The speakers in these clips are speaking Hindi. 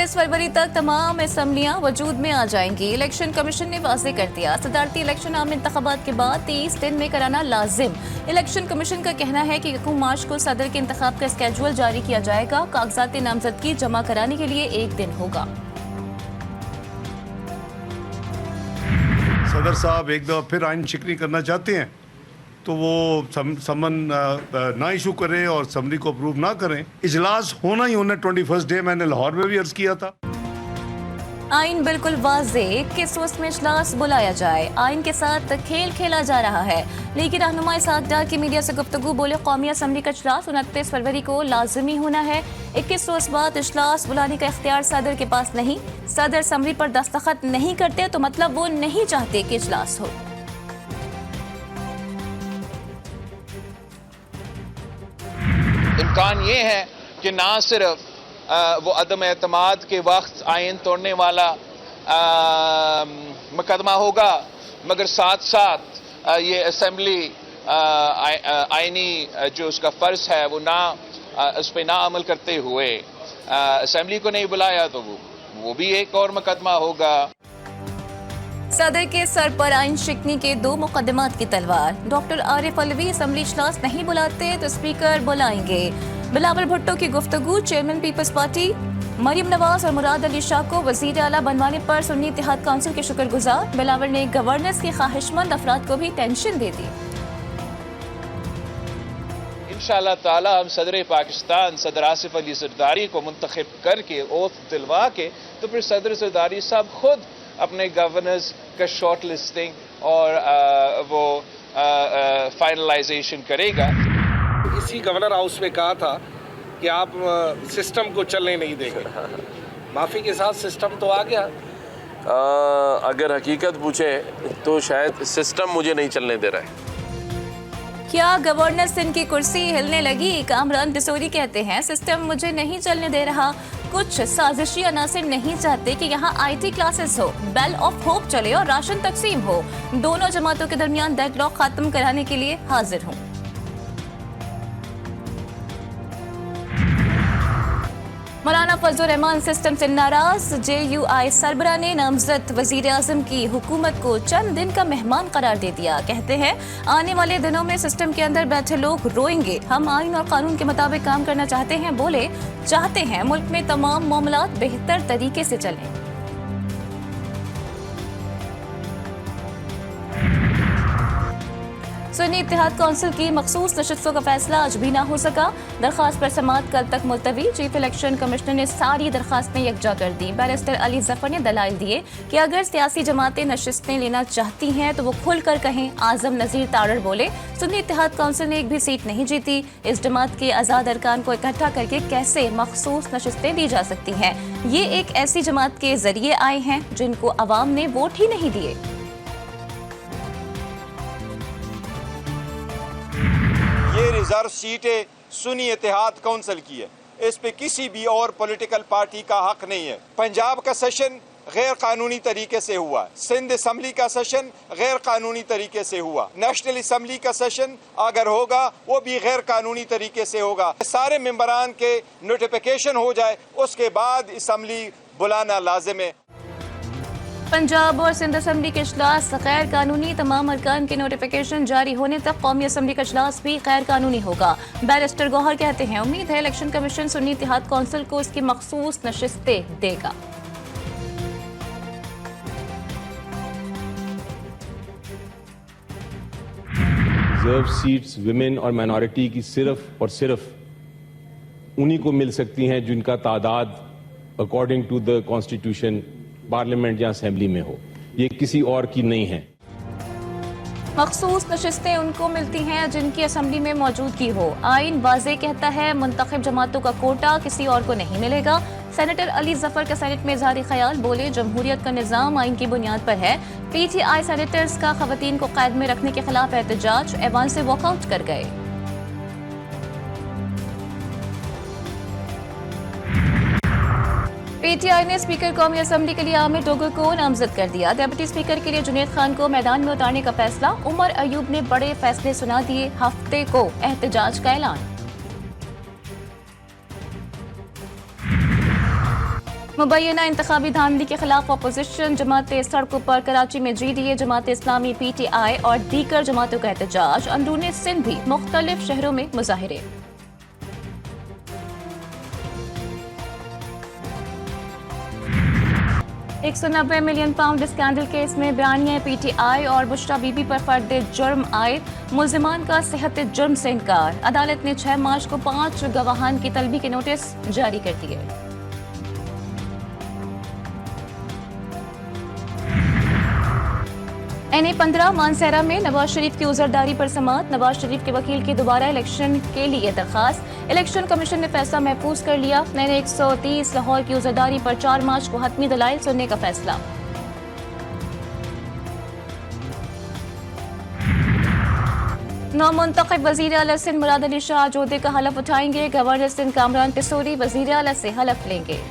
29 फरवरी तक तमाम असम्बलियां वजूद में आ जाएंगी। इलेक्शन कमीशन ने वाज़ेह कर दिया, सदारती इलेक्शन आम इंतखाबात के बाद 30 दिन में कराना लाजिम। इलेक्शन कमीशन का कहना है कि 1 मार्च को सदर के इंतखाब का स्केड्यूल जारी किया जाएगा। कागजात नामजदगी जमा कराने के लिए 1 दिन होगा। सदर साहब एक दफ़ा फिर आइन शिकनी करना चाहते हैं तो वो समन ना इशू करें और असम्बली को अप्रूव ना करें। इजलास होना ही होना 21 डे, मैंने लाहौर में भी अर्ज किया था। आइन बिल्कुल वाज़ेह, 21 में इजलास बुलाया जाए। आइन के साथ खेल खेला जा रहा है, लेकिन रहनुमा इसाक डार की मीडिया से गुफ्तगू बोले कौमी असम्बली का इजलास 29 फरवरी को लाजमी होना है। 21 रोज बाद इजलास बुलाने का इख्तियार सदर के पास नहीं। सदर असम्बली पर दस्तखत नहीं करते तो मतलब वो नहीं चाहते कि इजलास हो। इम्कान ये है कि ना सिर्फ वो अदम एतमाद के वक्त आइन तोड़ने वाला मुकदमा होगा, मगर साथ साथ ये असम्बली आइनी जो उसका फ़र्ज है वो उस पर ना अमल करते हुए असम्बली को नहीं बुलाया तो वो भी एक और मुकदमा होगा। सदर के सर पर आइन शिकनी के 2 मुकदमात की तलवार। डॉक्टर आरिफ अलवी असम्बली इजलास नहीं बुलाते तो स्पीकर बुलाएंगे। बिलावल भुट्टो की गुफ्तगू, chairman Peoples Party Maryam Nawaz और मुराद अली शाह को वजीर आला बनवाने पर सुन्नी इत्तेहाद काउंसिल के शुक्रगुजार। बिलावल ने गवर्नेंस के ख्वाहिशमंद अफराद को भी टेंशन दे दी। इंशाअल्लाह ताला हम सदर पाकिस्तान सदर आसिफ अली जरदारी को मुंतखब करके ओथ दिलवा के तो फिर सदर जरदारी साहब खुद अपने गवर्नर्स का शॉर्ट लिस्टिंग और वो फाइनलाइजेशन करेगा। इसी गवर्नर हाउस में कहा था कि आप सिस्टम को चलने नहीं देंगे। माफ़ी के साथ सिस्टम तो आ गया। अगर हकीकत पूछे तो शायद सिस्टम मुझे नहीं चलने दे रहा है। क्या गवर्नर सिंध की कुर्सी हिलने लगी? कामरान दिसोरी कहते हैं सिस्टम मुझे नहीं चलने दे रहा। कुछ साजिशी अनासिर नहीं चाहते कि यहाँ IT क्लासेस हो, बेल ऑफ होप चले और राशन तकसीम हो। दोनों जमातों के दरमियान डेडलॉक खत्म कराने के लिए हाजिर हूँ। मौलाना फजलुर रहमान सिस्टम से नाराज। JUI सरबरा ने नामजद वजीर आजम की हुकूमत को चंद दिन का मेहमान करार दे दिया। कहते हैं आने वाले दिनों में सिस्टम के अंदर बैठे लोग रोएंगे। हम आइन और कानून के मुताबिक काम करना चाहते हैं। बोले चाहते हैं मुल्क में तमाम मामलात बेहतर तरीके से चलें। सुन्नी इत्तेहाद काउंसिल की मखसूस नशस्तों का फैसला आज भी ना हो सका। दरखास्त पर समाअत कल तक मुलतवी। चीफ इलेक्शन कमिश्नर ने सारी दरखास्तें यकजा कर दी। बैरिस्टर अली जफर ने दलाइल दिए कि अगर सियासी जमातें नशस्तें लेना चाहती हैं तो वो खुलकर कहें। आजम नजीर तारड़ बोले सुन्नी इत्तेहाद काउंसिल ने एक भी सीट नहीं जीती। इस जमात के आज़ाद अरकान को इकट्ठा करके कैसे मखसूस नशस्तें दी जा सकती हैं? ये एक ऐसी जमात के जरिए आए हैं जिनको अवाम ने वोट ही नहीं दिए। ये रिजर्व सीटें सुन्नी इत्तेहाद काउंसिल की है, इस पे किसी भी और पॉलिटिकल पार्टी का हक नहीं है। पंजाब का सेशन गैर कानूनी तरीके से हुआ, सिंध असम्बली का सेशन गैर कानूनी तरीके से हुआ, नेशनल असम्बली का सेशन अगर होगा वो भी गैर कानूनी तरीके से होगा। सारे मेंबरान के नोटिफिकेशन हो जाए उसके बाद असम्बली बुलाना लाजिम है। पंजाब और सिंध असम्बली के इजलास गैर कानूनी। तमाम अरकान के नोटिफिकेशन जारी होने तक कौमी असम्बली का इजलास भी गैर कानूनी होगा। बैरिस्टर गौहर कहते हैं उम्मीद है इलेक्शन कमीशन सुन्नी इत्तेहाद काउंसिल को इसकी मखसूस नशिस्तें देगा। रिजर्व सीट्स विमेन और माइनॉरिटी की सिर्फ और सिर्फ उन्हीं को मिल सकती हैं जिनका तादाद according to the constitution parliament या असेंबली में हो। ये किसी और की नहीं है। मखसूस नशिस्तें उनको मिलती हैं जिनकी असम्बली में मौजूदगी हो। आइन वाज़ेह कहता है मुंतखब जमातों का कोटा किसी और को नहीं मिलेगा। सेनेटर अली जफर का सेनेट में इज़हार ख्याल। बोले जमहूरियत का निज़ाम आइन की बुनियाद पर है। PTI सेनेटर्स का खवातीन को कैद में रखने के खिलाफ एहतजाज। ऐवान से वॉकआउट कर गए। PTI ने स्पीकर कौमी असम्बली के लिए आमिर डोगर को नामजद कर दिया। डिप्टी स्पीकर के लिए जुनैद खान को मैदान में उतारने का फैसला। उमर अयूब ने बड़े फैसले सुना दिए। हफ्ते को एहतजाज का ऐलान। मुबैना इंतखाबी धांधली के खिलाफ अपोजिशन जमातें सड़कों पर कराची में GDA, जमात इस्लामी, PTI और दीगर जमातों का एहतजाज। अंदरूनी सिंध भी मुख्तलिफ शहरों में मुजाहिरे। £190 मिलियन स्कैंडल केस में बयानिया PTI और बुशरा बीबी पर फर्द जुर्म आयद। मुल्जिमान का सेहत जुर्म से इनकार। अदालत ने 6 मार्च को 5 गवाहान की तलबी के नोटिस जारी कर दिए। NA 15 मानसहरा में नवाज शरीफ की उजरदारी पर समाअत। नवाज शरीफ के वकील की दोबारा इलेक्शन के लिए दरखास्त। इलेक्शन कमीशन ने फैसला महफूज कर लिया। NA 130 लाहौर की उजरदारी पर 4 मार्च को हतमी दलाइल सुनने का फैसला। नौमुंतखब वजीर आला सिंध मुराद अली शाह जोधे का हलफ उठाएंगे। गवर्नर सिंध कामरान पिसोरी वजीर आला से हलफ लेंगे।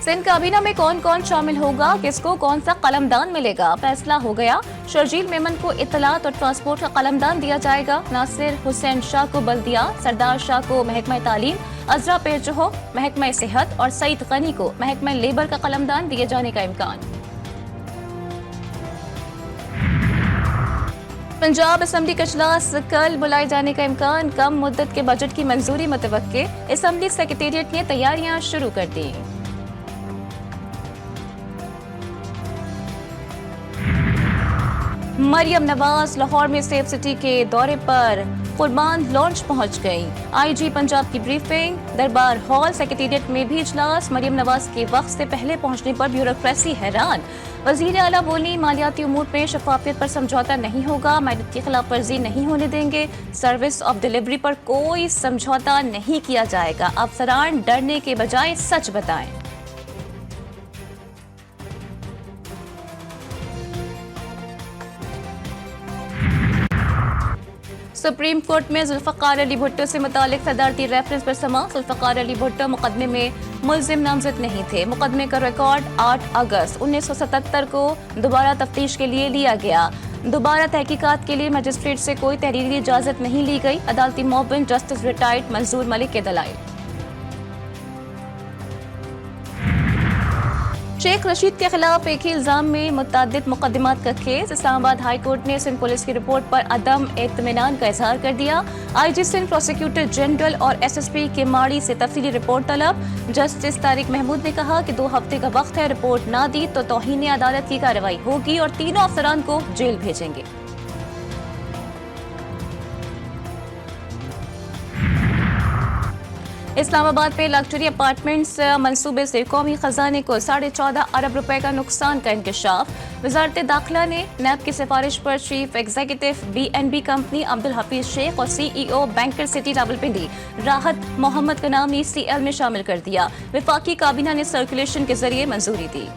सिंध काबीना में कौन कौन शामिल होगा, किसको कौन सा कलमदान मिलेगा, फैसला हो गया। शर्जील मेमन को इत्तलात और ट्रांसपोर्ट का कलमदान दिया जाएगा। नासिर हुसैन शाह को बल्दिया, सरदार शाह को महकमा तालीम, अजरा पेरजहो महकमा सेहत और सईद गनी को महकमा लेबर का कलमदान दिए जाने का इम्कान। पंजाब असम्बली का इजलास कल बुलाए जाने का इम्कान। कम मुद्दत के बजट की मंजूरी मुतवक्के। असम्बली सेक्रेटेरिएट ने तैयारियां शुरू कर दी। मरियम नवाज लाहौर में सेफ सिटी के दौरे पर कुर्बान लॉन्च पहुंच गई। IG पंजाब की ब्रीफिंग। दरबार हॉल सेक्रेटेरिएट में भी इजलास। मरियम नवाज के वक्त से पहले पहुंचने पर ब्यूरोक्रेसी हैरान। वजीर आला बोली, मालियाती उमूर में शफाफियत पर समझौता नहीं होगा, मैनेट की खिलाफ वर्जी नहीं होने देंगे। सर्विस ऑफ डिलीवरी पर कोई समझौता नहीं किया जाएगा। अफसरान डरने के बजाय सच बताएं। सुप्रीम कोर्ट में जुल्फकार अली भुट्टो से मुतालिक सदारती रेफरेंस पर समाअत। जुल्फकार अली भुट्टो मुकदमे में मुल्जिम नामजद नहीं थे। मुकदमे का रिकॉर्ड 8 अगस्त 1977 को दोबारा तफ्तीश के लिए लिया गया। दोबारा तहकीकात के लिए मजिस्ट्रेट से कोई तहरीरी इजाजत नहीं ली गई। अदालती मुअव्विन जस्टिस रिटायर्ड मंजूर मलिक के दलाइल। शेख रशीद के खिलाफ एक ही इल्जाम में मुतअद्दिद मुकदमात का केस। इस्लामाबाद हाई कोर्ट ने सिंध पुलिस की रिपोर्ट पर अदम इत्मीनान का इजहार कर दिया। IG सिंध, प्रोसिक्यूटर जनरल और SSP के माड़ी से तफसीली रिपोर्ट तलब। जस्टिस तारिक महमूद ने कहा कि 2 हफ्ते का वक्त है, रिपोर्ट ना दी तो तौहीन अदालत की कार्रवाई होगी और तीनों अफसरान को जेल भेजेंगे। इस्लामाबाद में लग्जरी अपार्टमेंट्स मंसूबे से कौमी खजाने को 14.5 अरब रुपए का नुकसान का इंकशाफ। वजारत दाखिला ने नैब की सिफारिश पर chief executive BNB company Abdul Hafeez Sheikh और CEO बैंकर सिटी रावलपिंडी राहत मोहम्मद का नाम ECL में शामिल कर दिया। वफाकी काबीना ने सर्कुलेशन के जरिए मंजूरी दी।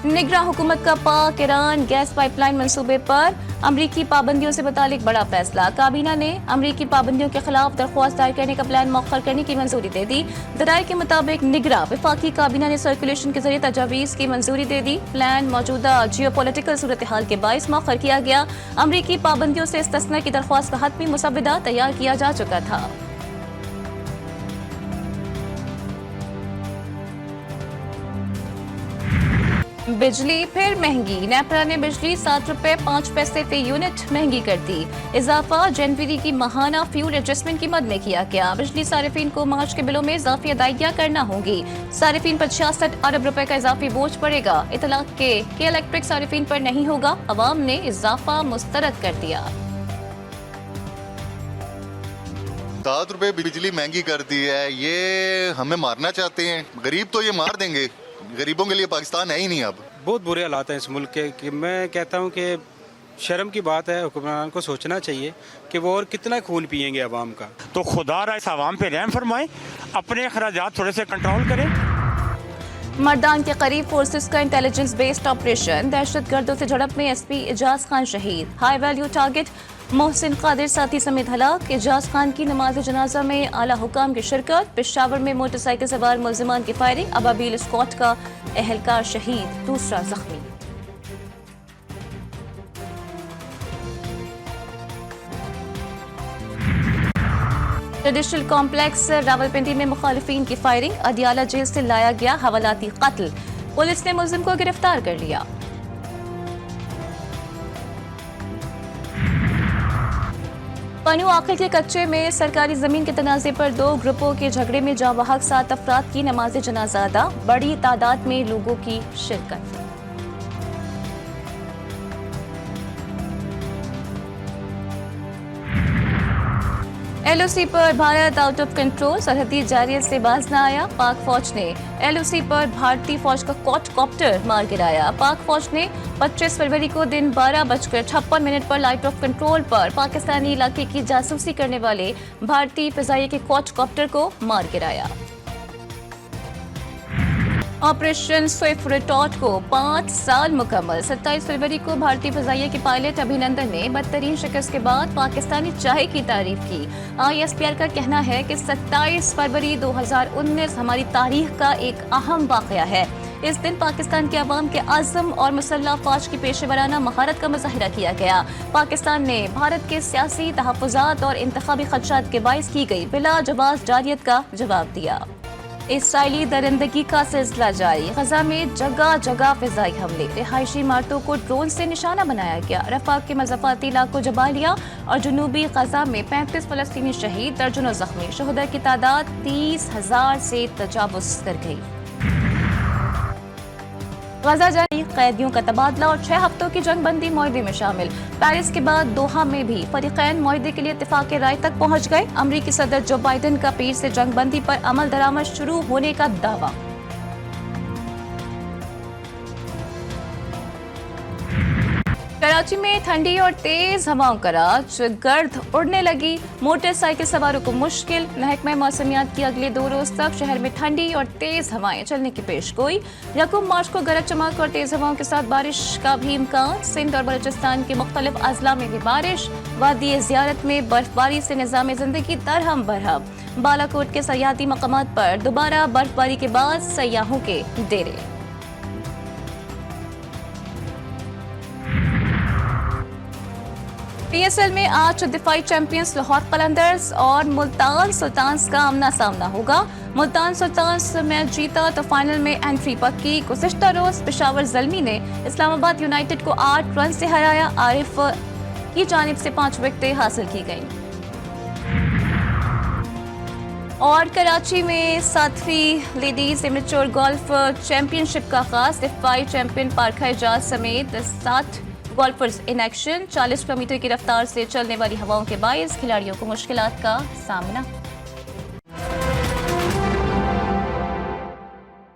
निगरां हुकूमत का पाक ईरान गैस पाइपलाइन मंसूबे पर अमरीकी पाबंदियों से मुतालिक बड़ा फैसला। काबीना ने अमरीकी पाबंदियों के खिलाफ दरख्वास्त दायर करने का प्लान मौखर करने की मंजूरी दे दी। दराई के मुताबिक निगरां वफाकी काबीना ने सर्कुलेशन के जरिए तजावीज़ की मंजूरी दे दी। प्लान मौजूदा जियोपॉलिटिकल सूरत हाल के बायस मौखर किया गया। अमरीकी पाबंदियों से इस्तिस्ना की दरख्वास्त का हतमी मुसवदा तैयार किया जा चुका था। बिजली फिर महंगी। नेपरा ने बिजली 7 रुपए 5 पैसे फी यूनिट महंगी कर दी। इजाफा जनवरी की माहाना फ्यूल एडजस्टमेंट कीमत में किया गया। बिजली सारिफीन को मार्च के बिलों में इजाफी अदायगियां करना होगी। सारिफीन पर 66 अरब रुपए का इजाफी बोझ पड़ेगा। इतलाक के इलेक्ट्रिक सारिफीन पर नहीं होगा। अवाम ने इजाफा मुस्तरद कर दिया। 7 रुपए बिजली महंगी कर दी है, ये हमें मारना चाहते हैं। गरीब तो ये मार देंगे, गरीबों के लिए पाकिस्तान है ही नहीं। अब बहुत बुरे हालात हैं इस मुल्क के कि मैं कहता हूं कि शर्म की बात है। हुक्मरान को सोचना चाहिए कि वो और कितना खून पिएंगे अवाम का। तो खुदा इस अवाम पे रहम फरमाए, अपने अखराजात थोड़े से कंट्रोल करें। मर्दान के करीब फोर्सेस का इंटेलिजेंस बेस्ड ऑपरेशन। दहशतगर्दों से झड़प में SP एजाज खान शहीद। High value target Mohsin Qadir साथी समेत हलाक। एजाज खान की नमाज जनाजा में आला हुकाम की शिरकत। पेशावर में मोटरसाइकिल सवार मुल्जिमान की फायरिंग। अबाबील स्क्वाड का एहलकार शहीद, दूसरा जख्मी। जुडिशल कॉम्प्लेक्स रावलपिंडी में मुखालिफिन की फायरिंग, अदियाला जेल से लाया गया हवालाती कत्ल, पुलिस ने मुलजिम को गिरफ्तार कर लिया। पनु आखिर के कच्चे में सरकारी जमीन के तनाजे पर 2 ग्रुपों के झगड़े में जांबहक 7 अफराद की नमाज जनाजा अदा, बड़ी तादाद में लोगों की शिरकत। LOC पर भारत आउट ऑफ कंट्रोल, सरहदी जारियत से बाज न आया, पाक फौज ने LOC पर भारतीय फौज का क्वाडकॉप्टर मार गिराया। पाक फौज ने 25 फरवरी को दिन 12:56 पर लाइट ऑफ कंट्रोल पर पाकिस्तानी इलाके की जासूसी करने वाले भारतीय फिजाइये के क्वाडकॉप्टर को मार गिराया। ऑपरेशन स्विफ्ट रिटॉर्ट को 5 साल मुकम्मल, 27 फरवरी को भारतीय फिजाइये के पायलट अभिनंदन ने बदतरीन शिकस्त के बाद पाकिस्तानी चाय की तारीफ की। ISPR का कहना है कि 27 फरवरी 2019 हमारी तारीख का एक अहम वाकया है। इस दिन पाकिस्तान के अवाम के आज़म और मुसल्लह फौज की पेशेवराना महारत का मुजाहिरा किया गया। पाकिस्तान ने भारत के सियासी तहफ़्फ़ुज़ात और इंतखाबी खदशात के बाइस की गई बिला जवाज़ जारियत का जवाब दिया। इसराइली दरिंदगी का सिलसिला जारी, गजा में जगह जगह फिजाई हमले, रिहायशी इमारतों को ड्रोन से निशाना बनाया गया। रफा के मज़ाफ़ाती इलाकों जबालिया और जनूबी गजा में 35 फ़लस्तीनी शहीद, दर्जनों ज़ख्मी, शहदा की तादाद 30,000 से तजावुज़ कर गई। गजा जारी कैदियों का तबादला और 6 हफ्तों की जंगबंदी मुआहदे में शामिल। पेरिस के बाद दोहा में भी फरीकैन मुआहदे के लिए इत्तेफाक राय तक पहुंच गए। अमरीकी सदर जो बाइडेन का पीर से जंगबंदी पर अमल दरामद शुरू होने का दावा। कराची में ठंडी और तेज हवाओं का राज, गर्द उड़ने लगी, मोटरसाइकिल सवारों को मुश्किल। महकमा मौसमियात की अगले 2 रोज तक शहर में ठंडी और तेज हवाएं चलने की पेशगोई। 1 मार्च को गरज चमक और तेज हवाओं के साथ बारिश का भी इम्कान। सिंध और बलूचिस्तान के मुख्तलिफ अजला में भी बारिश। वादी ज़ियारत में बर्फबारी से निज़ाम ज़िंदगी दरहम बरहम। बालाकोट के सयाहती मकामात पर दोबारा बर्फबारी के बाद सयाहों के डेरे। PSL में आज दिफाई चैंपियंस लाहौर कलंदर्स और मुल्तान सुल्तान्स का आमना सामना होगा। मुल्तान सुल्तान्स मैच जीता तो फाइनल में एंट्री पक्की। गुज़िश्ता रोज पेशावर ज़ल्मी ने इस्लामाबाद यूनाइटेड को 8 रन से हराया। आरिफ की जानिब से 5 विकेटें हासिल की गईं। और कराची में 7वीं लेडीज एमेच्योर गोल्फ चैंपियनशिप का आगाज। दिफाई चैंपियन पारखा एजाज समेत 7 गोल्फर्स इन एक्शन। 40 किलोमीटर की रफ्तार से चलने वाली हवाओं के बायस खिलाड़ियों को मुश्किलात का सामना।